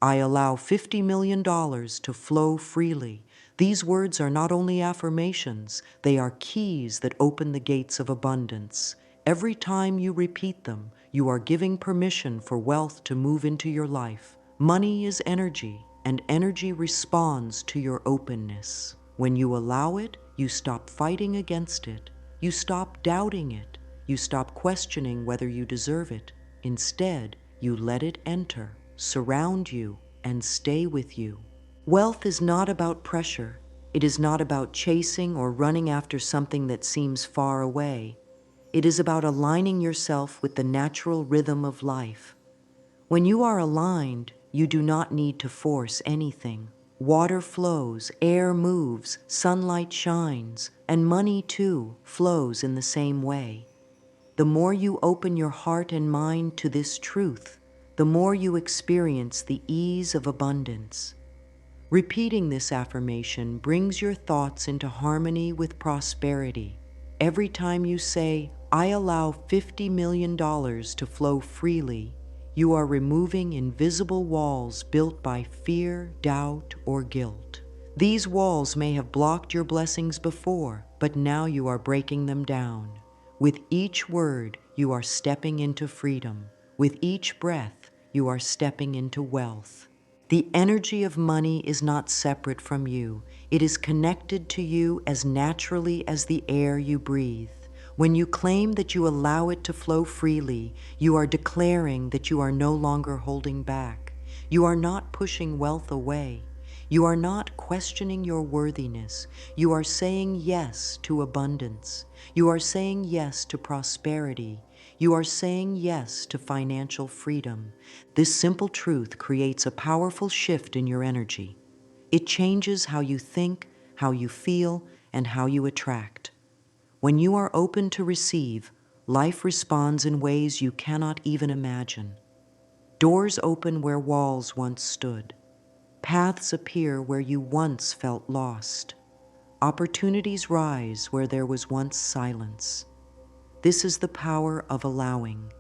I allow $50 million to flow freely. These words are not only affirmations, they are keys that open the gates of abundance. Every time you repeat them, you are giving permission for wealth to move into your life. Money is energy, and energy responds to your openness. When you allow it, you stop fighting against it. You stop doubting it. You stop questioning whether you deserve it. Instead, you let it enter, surround you, and stay with you. Wealth is not about pressure. It is not about chasing or running after something that seems far away. It is about aligning yourself with the natural rhythm of life. When you are aligned, you do not need to force anything. Water flows, air moves, sunlight shines, and money too flows in the same way. The more you open your heart and mind to this truth, the more you experience the ease of abundance. Repeating this affirmation brings your thoughts into harmony with prosperity. Every time you say, I allow $50 million to flow freely, you are removing invisible walls built by fear, doubt, or guilt. These walls may have blocked your blessings before, but now you are breaking them down. With each word, you are stepping into freedom. With each breath, you are stepping into wealth. The energy of money is not separate from you. It is connected to you as naturally as the air you breathe. When you claim that you allow it to flow freely, you are declaring that you are no longer holding back. You are not pushing wealth away. You are not questioning your worthiness. You are saying yes to abundance. You are saying yes to prosperity. You are saying yes to financial freedom. This simple truth creates a powerful shift in your energy. It changes how you think, how you feel, and how you attract. When you are open to receive, life responds in ways you cannot even imagine. Doors open where walls once stood. Paths appear where you once felt lost. Opportunities rise where there was once silence. This is the power of allowing.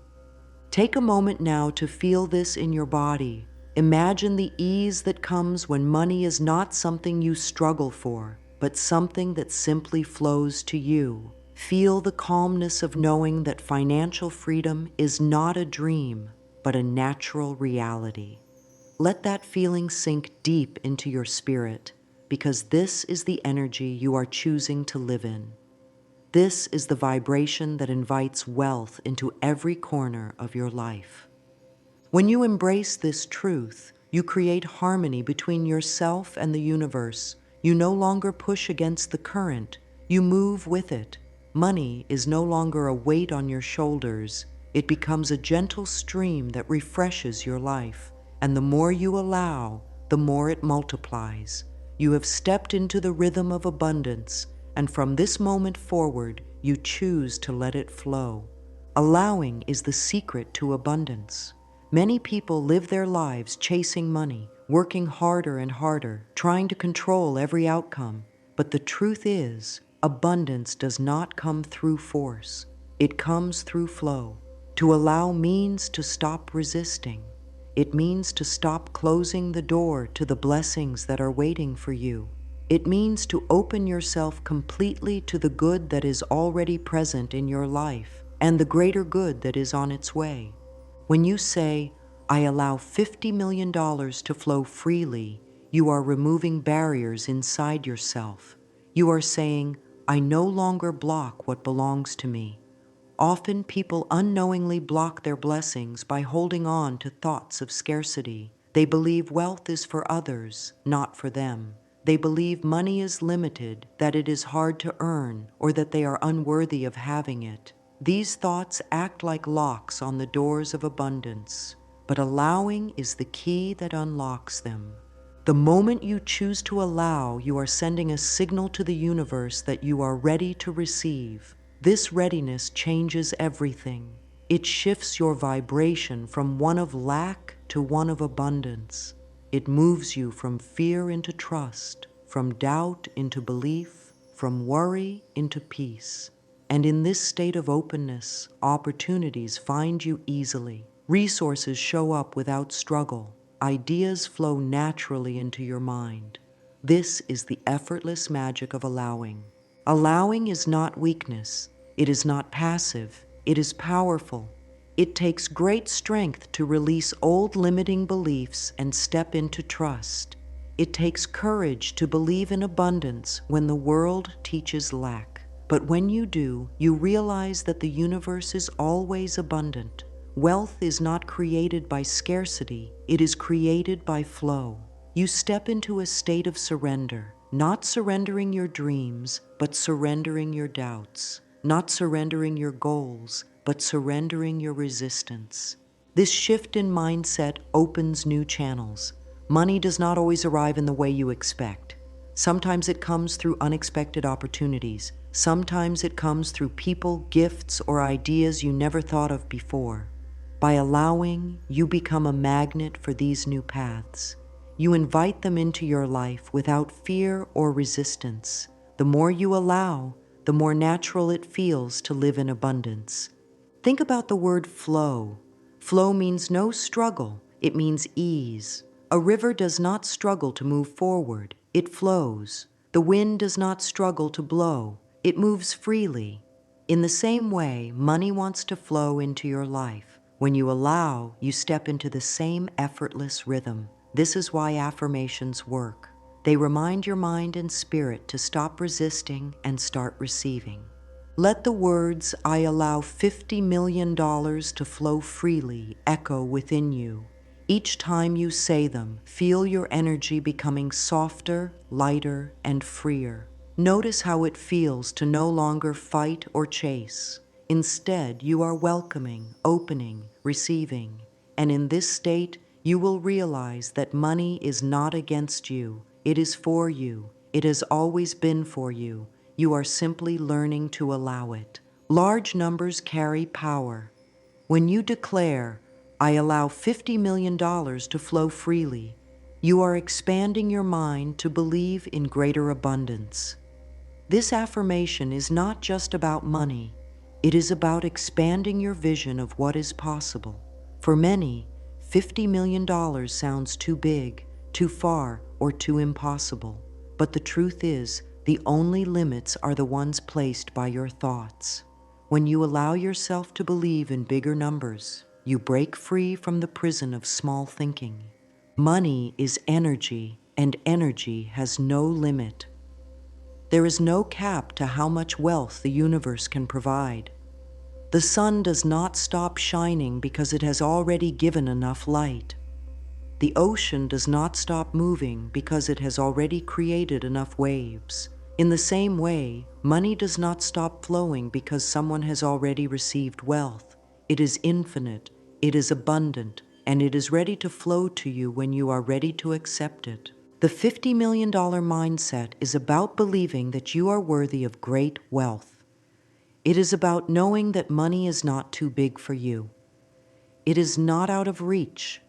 Take a moment now to feel this in your body. Imagine the ease that comes when money is not something you struggle for, but something that simply flows to you. Feel the calmness of knowing that financial freedom is not a dream, but a natural reality. Let that feeling sink deep into your spirit, because this is the energy you are choosing to live in. This is the vibration that invites wealth into every corner of your life. When you embrace this truth, you create harmony between yourself and the universe. You no longer push against the current, you move with it. Money is no longer a weight on your shoulders. It becomes a gentle stream that refreshes your life. And the more you allow, the more it multiplies. You have stepped into the rhythm of abundance, and from this moment forward, you choose to let it flow. Allowing is the secret to abundance. Many people live their lives chasing money, working harder and harder, trying to control every outcome. But the truth is, abundance does not come through force. It comes through flow. To allow means to stop resisting. It means to stop closing the door to the blessings that are waiting for you. It means to open yourself completely to the good that is already present in your life and the greater good that is on its way. When you say, I allow $50 million to flow freely, you are removing barriers inside yourself. You are saying, I no longer block what belongs to me. Often people unknowingly block their blessings by holding on to thoughts of scarcity. They believe wealth is for others, not for them. They believe money is limited, that it is hard to earn, or that they are unworthy of having it. These thoughts act like locks on the doors of abundance, but allowing is the key that unlocks them. The moment you choose to allow, you are sending a signal to the universe that you are ready to receive. This readiness changes everything. It shifts your vibration from one of lack to one of abundance. It moves you from fear into trust, from doubt into belief, from worry into peace. And in this state of openness, opportunities find you easily. Resources show up without struggle. ideas flow naturally into your mind. This is the effortless magic of allowing. Allowing is not weakness. It is not passive. It is powerful. It takes great strength to release old limiting beliefs and step into trust. It takes courage to believe in abundance when the world teaches lack. But when you do, you realize that the universe is always abundant. Wealth is not created by scarcity, it is created by flow. You step into a state of surrender, not surrendering your dreams, but surrendering your doubts, not surrendering your goals, but surrendering your resistance. This shift in mindset opens new channels. Money does not always arrive in the way you expect. Sometimes it comes through unexpected opportunities. Sometimes it comes through people, gifts, or ideas you never thought of before. By allowing, you become a magnet for these new paths. You invite them into your life without fear or resistance. The more you allow, the more natural it feels to live in abundance. Think about the word flow. Flow means no struggle. It means ease. A river does not struggle to move forward. It flows. The wind does not struggle to blow. It moves freely. In the same way, money wants to flow into your life. When you allow, you step into the same effortless rhythm. This is why affirmations work. They remind your mind and spirit to stop resisting and start receiving. Let the words, "I allow $50 million to flow freely," echo within you. Each time you say them, feel your energy becoming softer, lighter, and freer. Notice how it feels to no longer fight or chase. Instead, you are welcoming, opening, receiving. And in this state, you will realize that money is not against you. It is for you. It has always been for you. You are simply learning to allow it. Large numbers carry power. When you declare, "I allow $50 million to flow freely," you are expanding your mind to believe in greater abundance. This affirmation is not just about money. It is about expanding your vision of what is possible. For many, $50 million sounds too big, too far, or too impossible. But the truth is, the only limits are the ones placed by your thoughts. When you allow yourself to believe in bigger numbers, you break free from the prison of small thinking. Money is energy, and energy has no limit. There is no cap to how much wealth the universe can provide. The sun does not stop shining because it has already given enough light. The ocean does not stop moving because it has already created enough waves. In the same way, money does not stop flowing because someone has already received wealth. It is infinite, it is abundant, and it is ready to flow to you when you are ready to accept it. The $50 million mindset is about believing that you are worthy of great wealth. It is about knowing that money is not too big for you. It is not out of reach.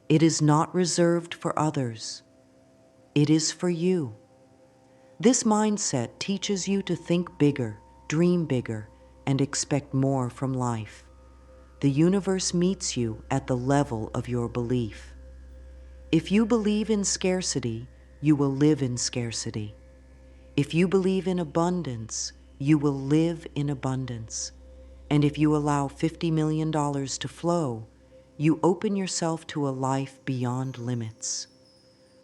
It is not reserved for others. It is for you. This mindset teaches you to think bigger, dream bigger, and expect more from life. The universe meets you at the level of your belief. If you believe in scarcity, you will live in scarcity. If you believe in abundance, you will live in abundance. And if you allow $50 million to flow, you open yourself to a life beyond limits.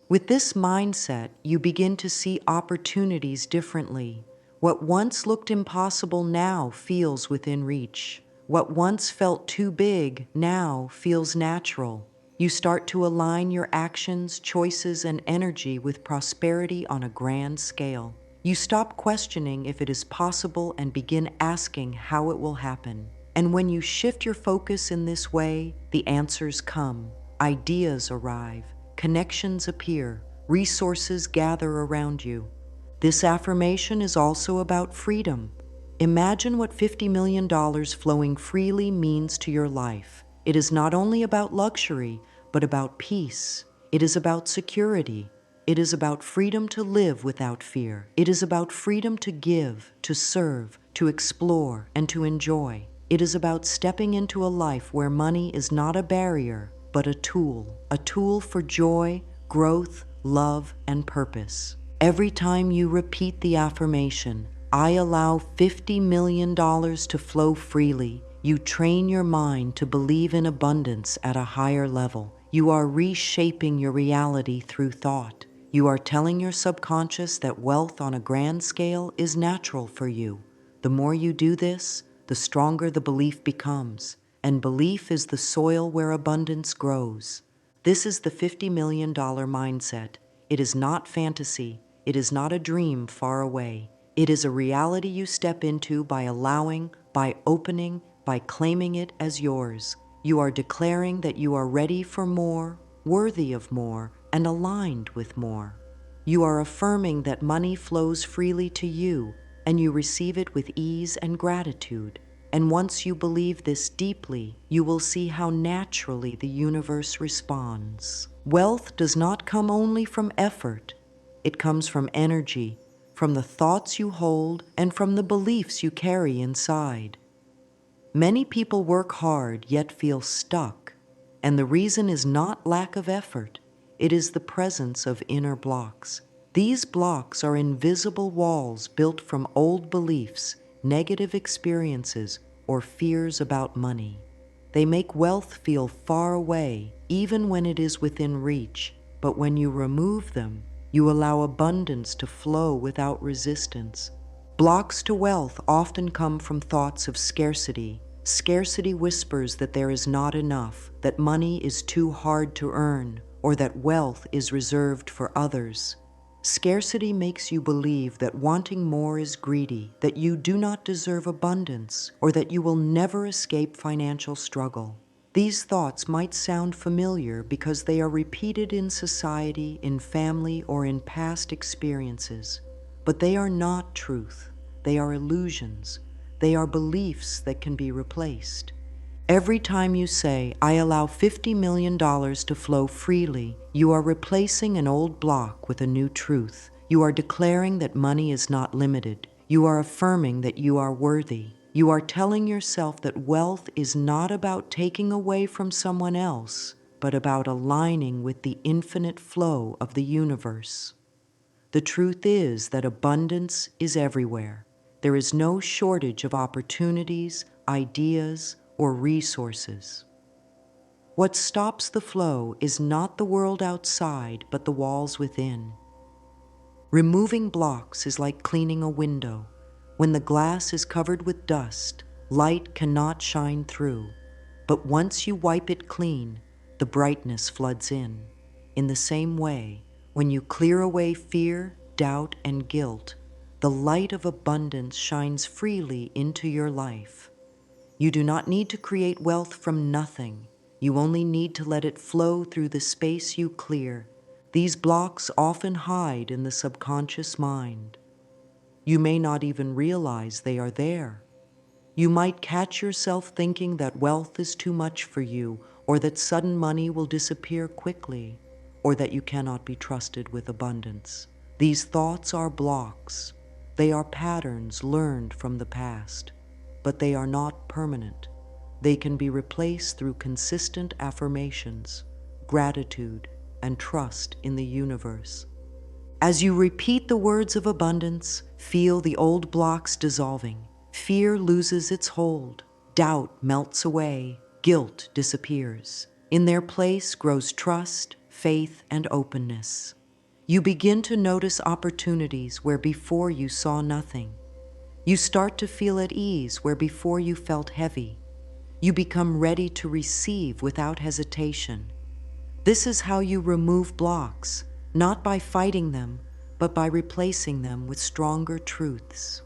With this mindset, you begin to see opportunities differently. What once looked impossible now feels within reach. What once felt too big now feels natural. You start to align your actions, choices, and energy with prosperity on a grand scale. You stop questioning if it is possible and begin asking how it will happen. And when you shift your focus in this way, the answers come, ideas arrive, connections appear, resources gather around you. This affirmation is also about freedom. Imagine what $50 million flowing freely means to your life. It is not only about luxury, but about peace. It is about security. It is about freedom to live without fear. It is about freedom to give, to serve, to explore, and to enjoy. It is about stepping into a life where money is not a barrier, but but a tool for joy, growth, love, and purpose. Every time you repeat the affirmation, I allow $50 million to flow freely, you train your mind to believe in abundance at a higher level. You are reshaping your reality through thought. You are telling your subconscious that wealth on a grand scale is natural for you. The more you do this, the stronger the belief becomes, and belief is the soil where abundance grows. This is the $50 million mindset. It is not fantasy. It is not a dream far away. It is a reality you step into by allowing, by opening, by claiming it as yours. You are declaring that you are ready for more, worthy of more, and aligned with more. You are affirming that money flows freely to you, and you receive it with ease and gratitude. And once you believe this deeply, you will see how naturally the universe responds. Wealth does not come only from effort. It comes from energy, from the thoughts you hold, and from the beliefs you carry inside. Many people work hard yet feel stuck, and the reason is not lack of effort. It is the presence of inner blocks. These blocks are invisible walls built from old beliefs, negative experiences, or fears about money. They make wealth feel far away, even when it is within reach. But when you remove them, you allow abundance to flow without resistance. Blocks to wealth often come from thoughts of scarcity. Scarcity whispers that there is not enough, that money is too hard to earn, or that wealth is reserved for others. Scarcity makes you believe that wanting more is greedy, that you do not deserve abundance, or that you will never escape financial struggle. These thoughts might sound familiar because they are repeated in society, in family, or in past experiences. But they are not truth. They are illusions. They are beliefs that can be replaced. Every time you say, I allow $50 million to flow freely, you are replacing an old block with a new truth. You are declaring that money is not limited. You are affirming that you are worthy. You are telling yourself that wealth is not about taking away from someone else, but about aligning with the infinite flow of the universe. The truth is that abundance is everywhere. There is no shortage of opportunities, ideas, or resources. What stops the flow is not the world outside, but the walls within. Removing blocks is like cleaning a window. When the glass is covered with dust, light cannot shine through. But once you wipe it clean, the brightness floods in. In the same way, when you clear away fear, doubt, and guilt, the light of abundance shines freely into your life. You do not need to create wealth from nothing. You only need to let it flow through the space you clear. These blocks often hide in the subconscious mind. You may not even realize they are there. You might catch yourself thinking that wealth is too much for you, or that sudden money will disappear quickly, or that you cannot be trusted with abundance. These thoughts are blocks. They are patterns learned from the past, but they are not permanent. They can be replaced through consistent affirmations, gratitude, and trust in the universe. As you repeat the words of abundance, feel the old blocks dissolving. Fear loses its hold, doubt melts away, guilt disappears. In their place grows trust, faith, and openness. You begin to notice opportunities where before you saw nothing. You start to feel at ease where before you felt heavy. You become ready to receive without hesitation. This is how you remove blocks, not by fighting them, but by replacing them with stronger truths.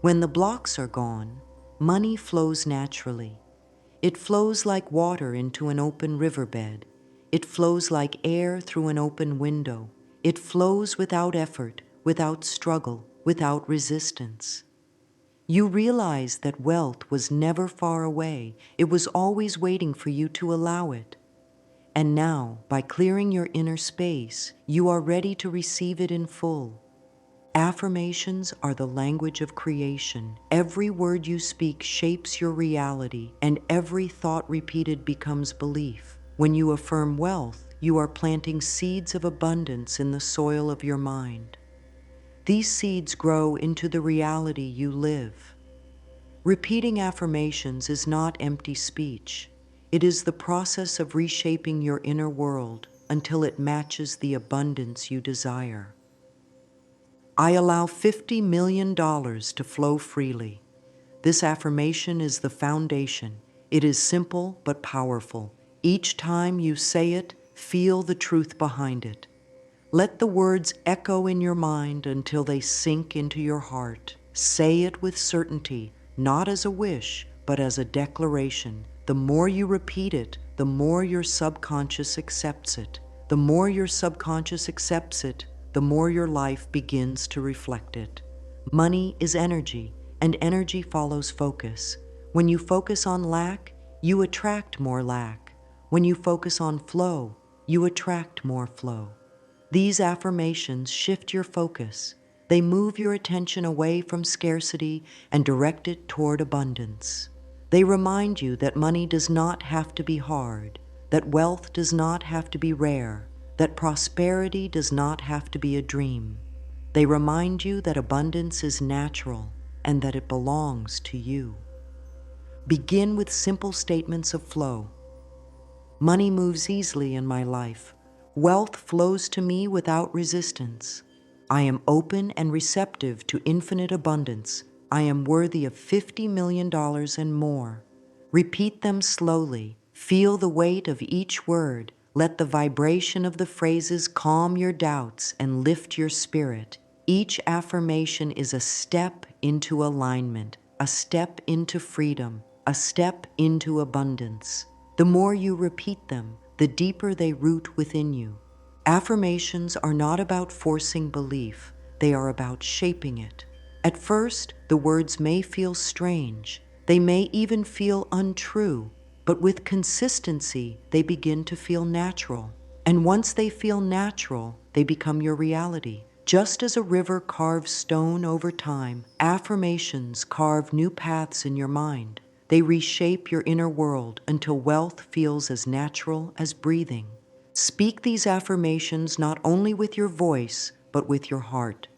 When the blocks are gone, money flows naturally. It flows like water into an open riverbed. It flows like air through an open window. It flows without effort, without struggle, without resistance. You realize that wealth was never far away. It was always waiting for you to allow it. And now, by clearing your inner space, you are ready to receive it in full. Affirmations are the language of creation. Every word you speak shapes your reality, and every thought repeated becomes belief. When you affirm wealth, you are planting seeds of abundance in the soil of your mind. These seeds grow into the reality you live. Repeating affirmations is not empty speech. It is the process of reshaping your inner world until it matches the abundance you desire. I allow $50 million to flow freely. This affirmation is the foundation. It is simple but powerful. Each time you say it, feel the truth behind it. Let the words echo in your mind until they sink into your heart. Say it with certainty, not as a wish, but as a declaration. The more you repeat it, the more your subconscious accepts it. The more your subconscious accepts it, the more your life begins to reflect it. Money is energy, and energy follows focus. When you focus on lack, you attract more lack. When you focus on flow, you attract more flow. These affirmations shift your focus. They move your attention away from scarcity and direct it toward abundance. They remind you that money does not have to be hard, that wealth does not have to be rare, that prosperity does not have to be a dream. They remind you that abundance is natural and that it belongs to you. Begin with simple statements of flow. Money moves easily in my life. Wealth flows to me without resistance. I am open and receptive to infinite abundance. I am worthy of $50 million and more. Repeat them slowly. Feel the weight of each word. Let the vibration of the phrases calm your doubts and lift your spirit. Each affirmation is a step into alignment, a step into freedom, a step into abundance. The more you repeat them, the deeper they root within you. Affirmations are not about forcing belief, they are about shaping it. At first, the words may feel strange, they may even feel untrue, but with consistency, they begin to feel natural. And once they feel natural, they become your reality. Just as a river carves stone over time, affirmations carve new paths in your mind. They reshape your inner world until wealth feels as natural as breathing. Speak these affirmations not only with your voice, but with your heart.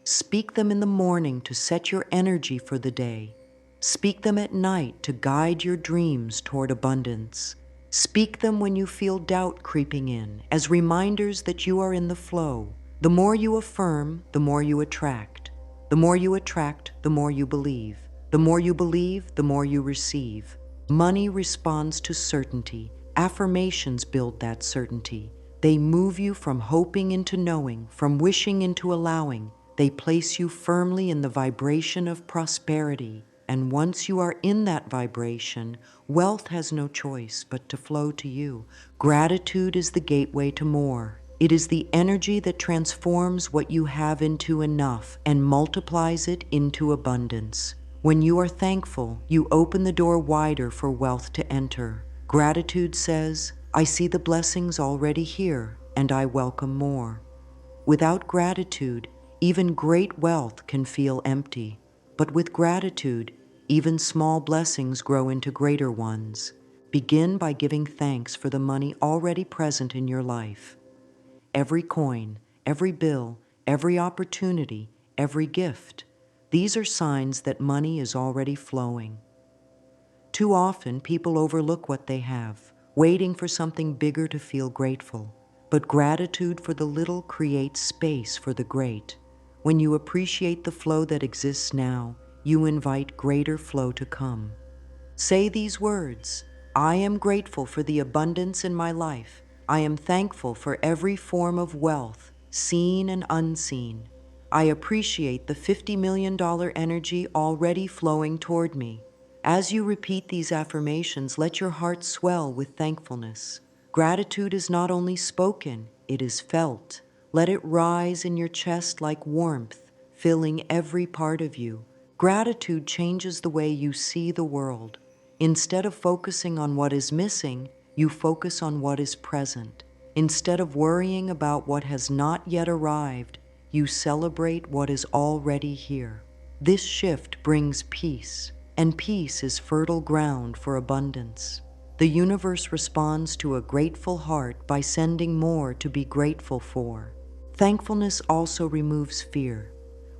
Speak them in the morning to set your energy for the day. Speak them at night to guide your dreams toward abundance. Speak them when you feel doubt creeping in, as reminders that you are in the flow. The more you affirm, the more you attract. The more you attract, the more you believe. The more you believe, the more you receive. Money responds to certainty. Affirmations build that certainty. They move you from hoping into knowing, from wishing into allowing. They place you firmly in the vibration of prosperity. And once you are in that vibration, wealth has no choice but to flow to you. Gratitude is the gateway to more. It is the energy that transforms what you have into enough and multiplies it into abundance. When you are thankful, you open the door wider for wealth to enter. Gratitude says, I see the blessings already here, and I welcome more. Without gratitude, even great wealth can feel empty. But with gratitude, even small blessings grow into greater ones. Begin by giving thanks for the money already present in your life. Every coin, every bill, every opportunity, every gift. These are signs that money is already flowing. Too often, people overlook what they have, waiting for something bigger to feel grateful. But gratitude for the little creates space for the great. When you appreciate the flow that exists now, you invite greater flow to come. Say these words: I am grateful for the abundance in my life. I am thankful for every form of wealth, seen and unseen. I appreciate the $50 million energy already flowing toward me. As you repeat these affirmations, let your heart swell with thankfulness. Gratitude is not only spoken, it is felt. Let it rise in your chest like warmth, filling every part of you. Gratitude changes the way you see the world. Instead of focusing on what is missing, you focus on what is present. Instead of worrying about what has not yet arrived, you celebrate what is already here. This shift brings peace, and peace is fertile ground for abundance. The universe responds to a grateful heart by sending more to be grateful for. Thankfulness also removes fear.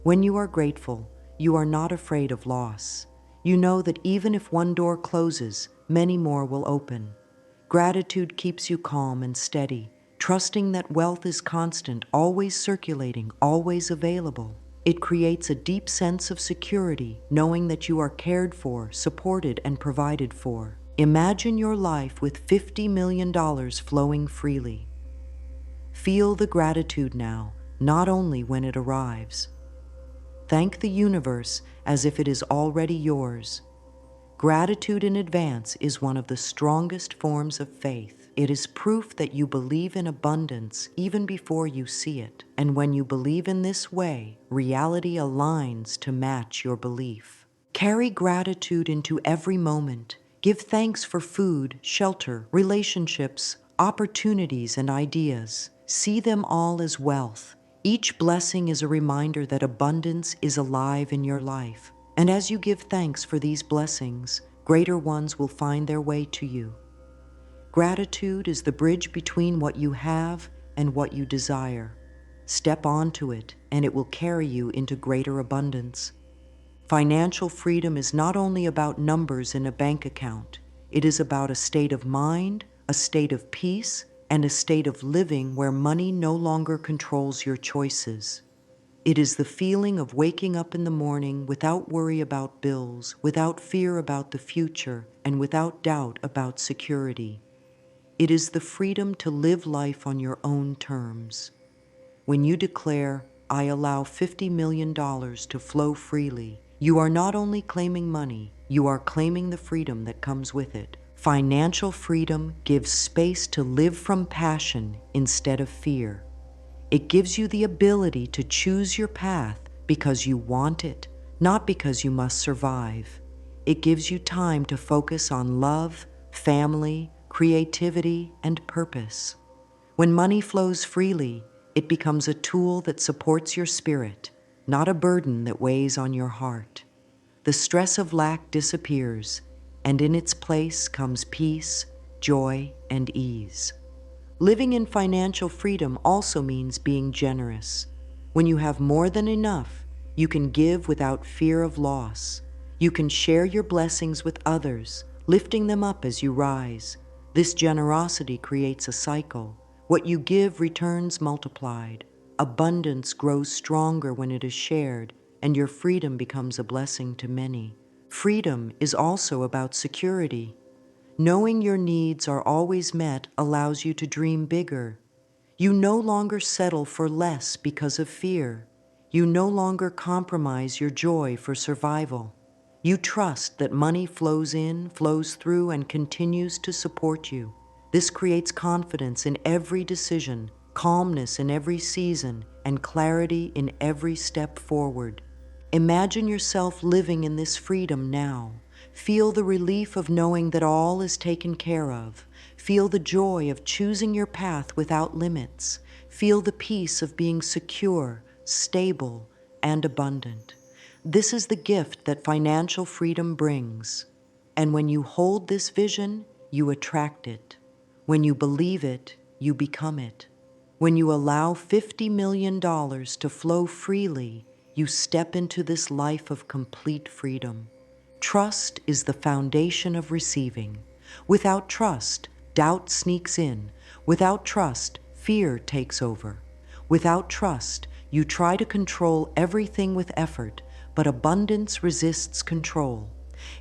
When you are grateful, you are not afraid of loss. You know that even if one door closes, many more will open. Gratitude keeps you calm and steady, trusting that wealth is constant, always circulating, always available. It creates a deep sense of security, knowing that you are cared for, supported, and provided for. Imagine your life with $50 million flowing freely. Feel the gratitude now, not only when it arrives. Thank the universe as if it is already yours. Gratitude in advance is one of the strongest forms of faith. It is proof that you believe in abundance even before you see it. And when you believe in this way, reality aligns to match your belief. Carry gratitude into every moment. Give thanks for food, shelter, relationships, opportunities, and ideas. See them all as wealth. Each blessing is a reminder that abundance is alive in your life. And as you give thanks for these blessings, greater ones will find their way to you. Gratitude is the bridge between what you have and what you desire. Step onto it, and it will carry you into greater abundance. Financial freedom is not only about numbers in a bank account. It is about a state of mind, a state of peace, and a state of living where money no longer controls your choices. It is the feeling of waking up in the morning without worry about bills, without fear about the future, and without doubt about security. It is the freedom to live life on your own terms. When you declare, "I allow $50 million to flow freely," you are not only claiming money, you are claiming the freedom that comes with it. Financial freedom gives space to live from passion instead of fear. It gives you the ability to choose your path because you want it, not because you must survive. It gives you time to focus on love, family, creativity, and purpose. When money flows freely, it becomes a tool that supports your spirit, not a burden that weighs on your heart. The stress of lack disappears, and in its place comes peace, joy, and ease. Living in financial freedom also means being generous. When you have more than enough, you can give without fear of loss. You can share your blessings with others, lifting them up as you rise. This generosity creates a cycle. What you give returns multiplied. Abundance grows stronger when it is shared, and your freedom becomes a blessing to many. Freedom is also about security. Knowing your needs are always met allows you to dream bigger. You no longer settle for less because of fear. You no longer compromise your joy for survival. You trust that money flows in, flows through, and continues to support you. This creates confidence in every decision, calmness in every season, and clarity in every step forward. Imagine yourself living in this freedom now. Feel the relief of knowing that all is taken care of. Feel the joy of choosing your path without limits. Feel the peace of being secure, stable, and abundant. This is the gift that financial freedom brings. And when you hold this vision, you attract it. When you believe it, you become it. When you allow $50 million to flow freely, you step into this life of complete freedom. Trust is the foundation of receiving. Without trust, doubt sneaks in. Without trust, fear takes over. Without trust, you try to control everything with effort, but abundance resists control.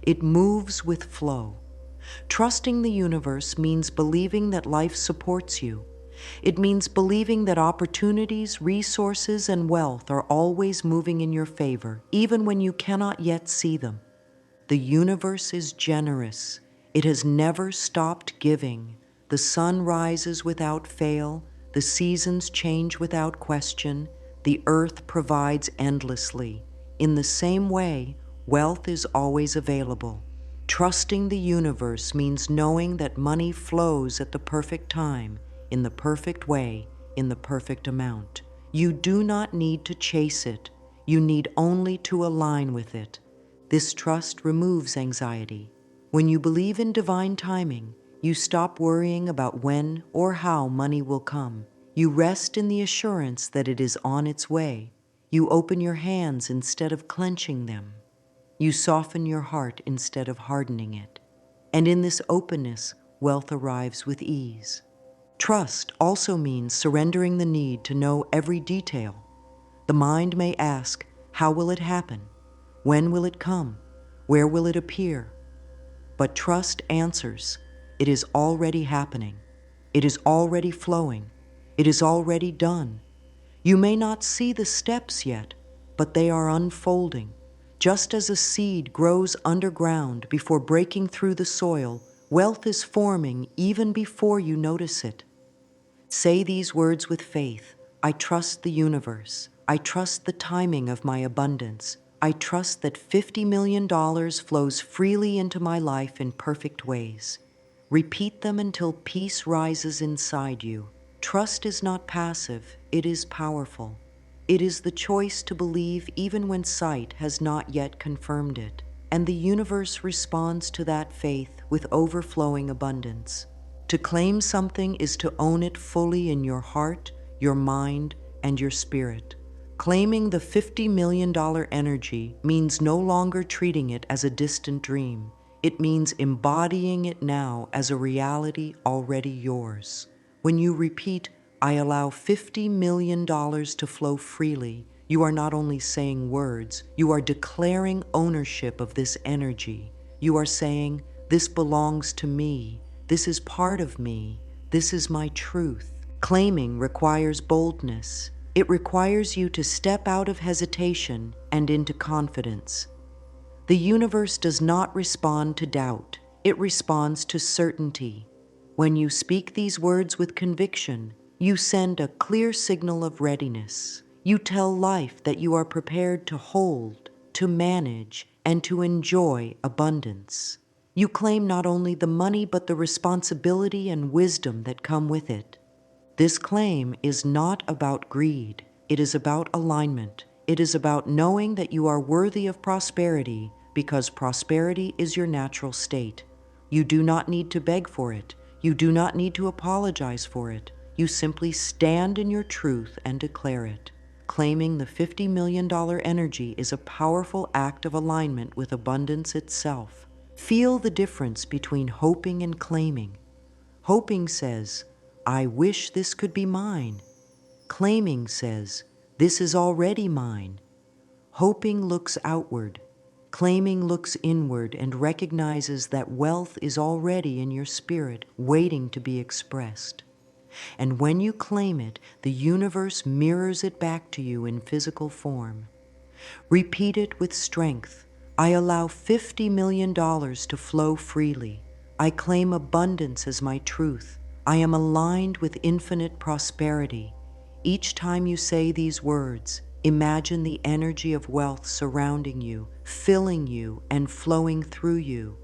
It moves with flow. Trusting the universe means believing that life supports you. It means believing that opportunities, resources, and wealth are always moving in your favor, even when you cannot yet see them. The universe is generous. It has never stopped giving. The sun rises without fail. The seasons change without question. The earth provides endlessly. In the same way, wealth is always available. Trusting the universe means knowing that money flows at the perfect time, in the perfect way, in the perfect amount. You do not need to chase it. You need only to align with it. This trust removes anxiety. When you believe in divine timing, You stop worrying about when or how money will come. You rest in the assurance that it is on its way. You open your hands instead of clenching them. You soften your heart instead of hardening it. And in this openness, wealth arrives with ease. Trust also means surrendering the need to know every detail. The mind may ask, how will it happen? When will it come? Where will it appear? But trust answers, it is already happening. It is already flowing. It is already done. You may not see the steps yet, but they are unfolding. Just as a seed grows underground before breaking through the soil, wealth is forming even before you notice it. Say these words with faith. I trust the universe. I trust the timing of my abundance. I trust that $50 million flows freely into my life in perfect ways. Repeat them until peace rises inside you. Trust is not passive, it is powerful. It is the choice to believe even when sight has not yet confirmed it, and the universe responds to that faith with overflowing abundance. To claim something is to own it fully in your heart, your mind, and your spirit. Claiming the $50 million energy means no longer treating it as a distant dream. It means embodying it now as a reality already yours. When you repeat, I allow $50 million to flow freely, you are not only saying words, you are declaring ownership of this energy. You are saying, this belongs to me. This is part of me. This is my truth. Claiming requires boldness. It requires you to step out of hesitation and into confidence. The universe does not respond to doubt. It responds to certainty. When you speak these words with conviction, you send a clear signal of readiness. You tell life that you are prepared to hold, to manage, and to enjoy abundance. You claim not only the money but the responsibility and wisdom that come with it. This claim is not about greed. It is about alignment. It is about knowing that you are worthy of prosperity because prosperity is your natural state. You do not need to beg for it. You do not need to apologize for it. You simply stand in your truth and declare it. Claiming the $50 million energy is a powerful act of alignment with abundance itself. Feel the difference between hoping and claiming. Hoping says, I wish this could be mine. Claiming says, this is already mine. Hoping looks outward. Claiming looks inward and recognizes that wealth is already in your spirit, waiting to be expressed. And when you claim it, the universe mirrors it back to you in physical form. Repeat it with strength. I allow $50 million to flow freely. I claim abundance as my truth. I am aligned with infinite prosperity. Each time you say these words, imagine the energy of wealth surrounding you, filling you, and flowing through you.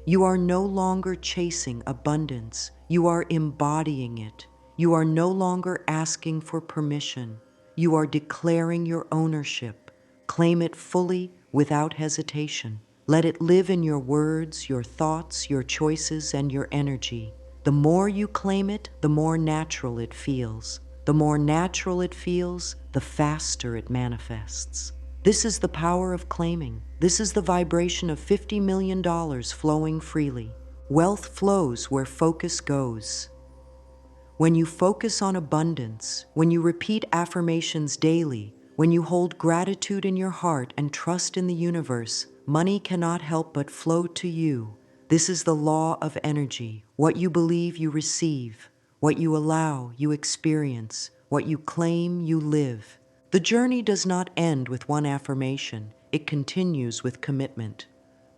You are no longer chasing abundance. You are embodying it. You are no longer asking for permission. You are declaring your ownership. Claim it fully without hesitation. Let it live in your words, your thoughts, your choices, and your energy. The more you claim it, the more natural it feels. The more natural it feels, the faster it manifests. This is the power of claiming. This is the vibration of $50 million flowing freely. Wealth flows where focus goes. When you focus on abundance, when you repeat affirmations daily, when you hold gratitude in your heart and trust in the universe, money cannot help but flow to you. This is the law of energy. What you believe, you receive. What you allow, you experience. What you claim, you live. The journey does not end with one affirmation. It continues with commitment.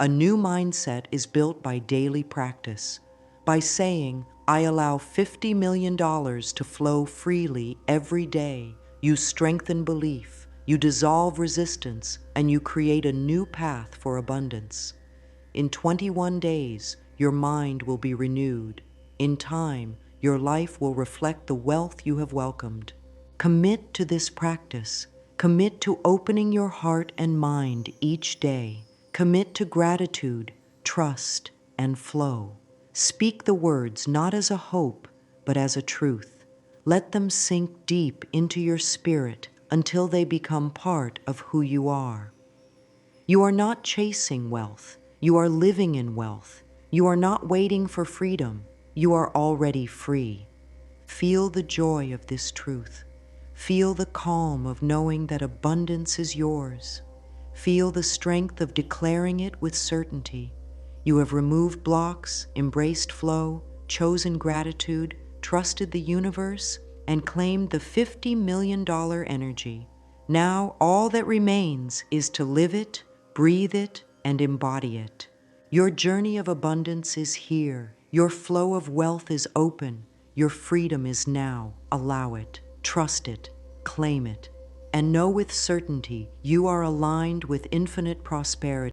A new mindset is built by daily practice. By saying, I allow $50 million to flow freely every day, you strengthen belief, you dissolve resistance, and you create a new path for abundance. In 21 days, your mind will be renewed. In time, your life will reflect the wealth you have welcomed. Commit to this practice. Commit to opening your heart and mind each day. Commit to gratitude, trust, and flow. Speak the words not as a hope, but as a truth. Let them sink deep into your spirit until they become part of who you are. You are not chasing wealth. You are living in wealth. You are not waiting for freedom. You are already free. Feel the joy of this truth. Feel the calm of knowing that abundance is yours. Feel the strength of declaring it with certainty. You have removed blocks, embraced flow, chosen gratitude, trusted the universe, and claimed the $50 million energy. Now all that remains is to live it, breathe it, and embody it. Your journey of abundance is here. Your flow of wealth is open. Your freedom is now. Allow it, trust it, claim it, and know with certainty you are aligned with infinite prosperity.